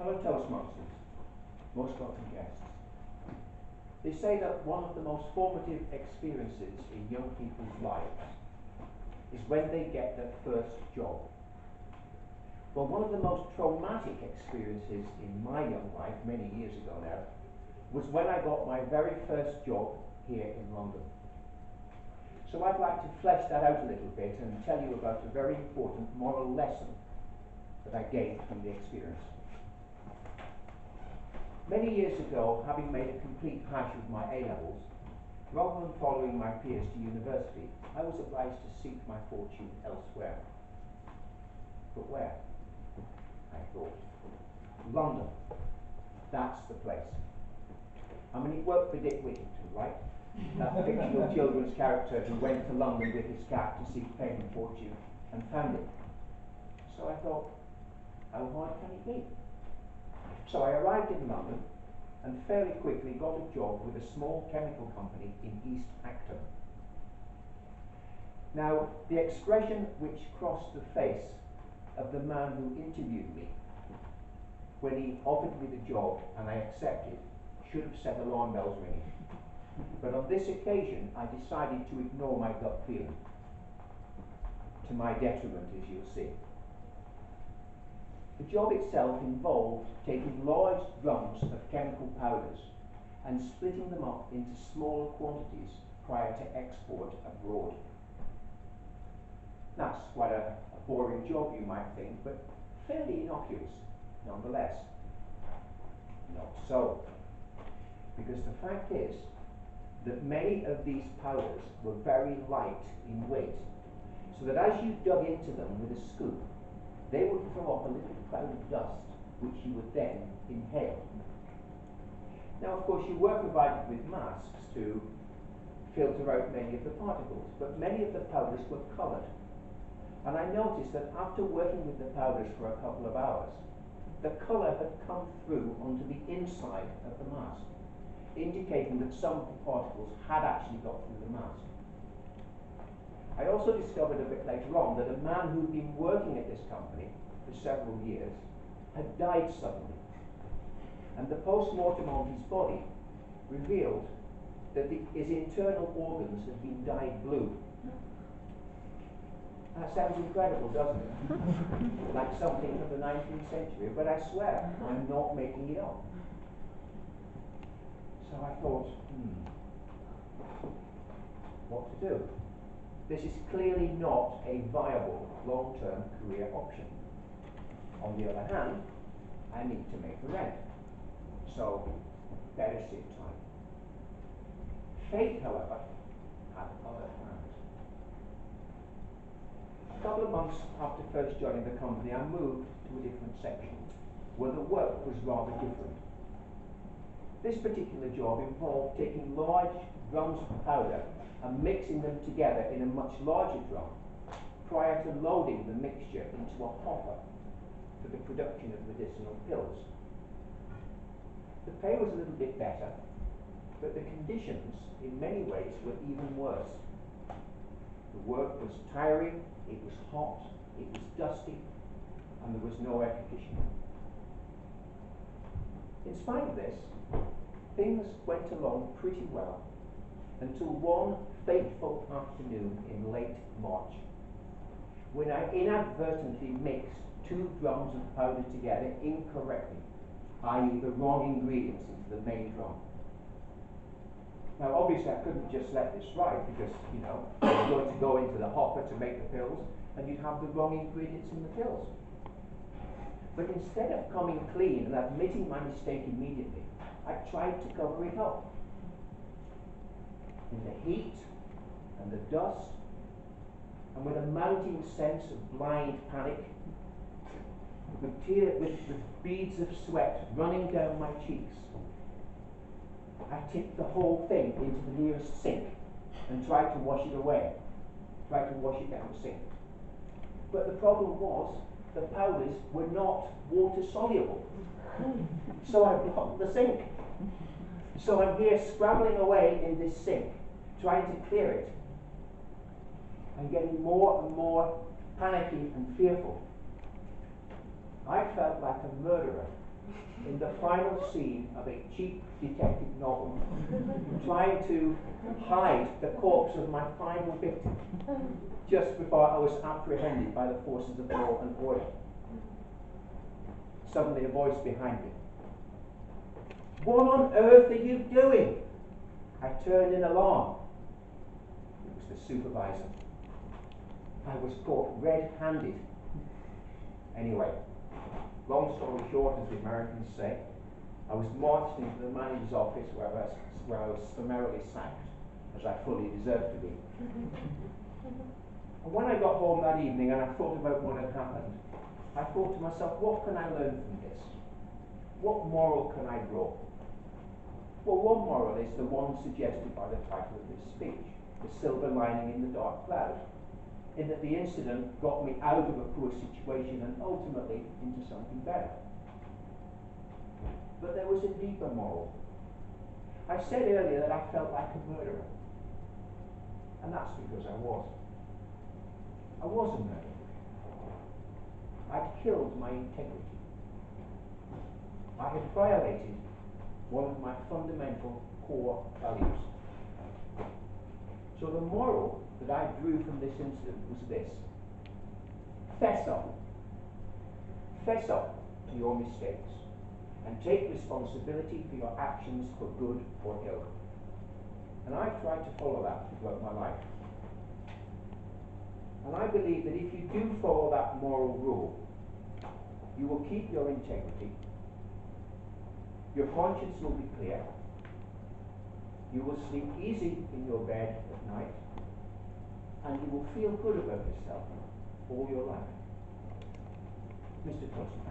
Fellow Toastmasters, most welcome guests. They say that one of the most formative experiences in young people's lives is when they get their first job. Well, one of the most traumatic experiences in my young life, many years ago now, was when I got my very first job here in London. So I'd like to flesh that out a little bit and tell you about a very important moral lesson that I gained from the experience. Many years ago, having made a complete hash of my A-levels, rather than following my peers to university, I was obliged to seek my fortune elsewhere. But where? I thought. London. That's the place. I mean, it worked for Dick Whittington, right? That fictional children's character who went to London with his cat to seek fame and fortune and found it. So I thought, how hard can it be? So I arrived in London and fairly quickly got a job with a small chemical company in East Acton. Now, the expression which crossed the face of the man who interviewed me when he offered me the job and I accepted should have set alarm bells ringing. But on this occasion, I decided to ignore my gut feeling, to my detriment, as you'll see. The job itself involved taking large drums of chemical powders and splitting them up into smaller quantities prior to export abroad. That's quite a boring job, you might think, but fairly innocuous nonetheless. Not so, because the fact is that many of these powders were very light in weight, so that as you dug into them with a scoop, they would throw up a little cloud of dust, which you would then inhale. Now, of course, you were provided with masks to filter out many of the particles, but many of the powders were coloured. And I noticed that after working with the powders for a couple of hours, the colour had come through onto the inside of the mask, indicating that some particles had actually got through the mask. I also discovered a bit later on that a man who'd been working at this company for several years had died suddenly, and the post-mortem on his body revealed that his internal organs had been dyed blue. That sounds incredible, doesn't it? Like something from the 19th century, but I swear, I'm not making it up. So I thought, what to do? This is clearly not a viable long-term career option. On the other hand, I need to make the rent, so better sit tight. Fate, however, had other plans. A couple of months after first joining the company, I moved to a different section, where the work was rather different. This particular job involved taking large drums of powder and mixing them together in a much larger drum prior to loading the mixture into a hopper for the production of medicinal pills. The pay was a little bit better, but the conditions in many ways were even worse. The work was tiring, it was hot, it was dusty, and there was no air conditioning. In spite of this, things went along pretty well until one fateful afternoon in late March, when I inadvertently mixed 2 drums of powder together incorrectly, i.e. the wrong ingredients into the main drum. Now, obviously, I couldn't just let this ride because, you know, I was going to go into the hopper to make the pills, and you'd have the wrong ingredients in the pills. But instead of coming clean and admitting my mistake immediately, I tried to cover it up. In the heat and the dust, and with a mounting sense of blind panic, with beads of sweat running down my cheeks, I tipped the whole thing into the nearest sink and tried to wash it away, tried to wash it down the sink. But the problem was the powders were not water soluble. So I blocked the sink. So I'm here scrambling away in this sink, trying to clear it, and getting more and more panicky and fearful. I felt like a murderer in the final scene of a cheap detective novel, trying to hide the corpse of my final victim just before I was apprehended by the forces of law and order. Suddenly a voice behind me. "What on earth are you doing?" I turned in alarm. It was the supervisor. I was caught red-handed. Anyway, long story short, as the Americans say, I was marched into the manager's office where I was summarily sacked, as I fully deserved to be. And when I got home that evening and I thought about what had happened, I thought to myself, what can I learn from this? What moral can I draw? Well, one moral is the one suggested by the title of this speech, the silver lining in the dark cloud, in that the incident got me out of a poor situation and ultimately into something better. But there was a deeper moral. I said earlier that I felt like a murderer, and that's because I was. I was a murderer. I'd killed my integrity. I had violated one of my fundamental core values. So the moral that I drew from this incident was this: fess up. Fess up to your mistakes and take responsibility for your actions for good or ill. And I've tried to follow that throughout my life. And I believe that if you do follow that moral rule, you will keep your integrity, your conscience will be clear, you will sleep easy in your bed at night, and you will feel good about yourself all your life. Mr. President.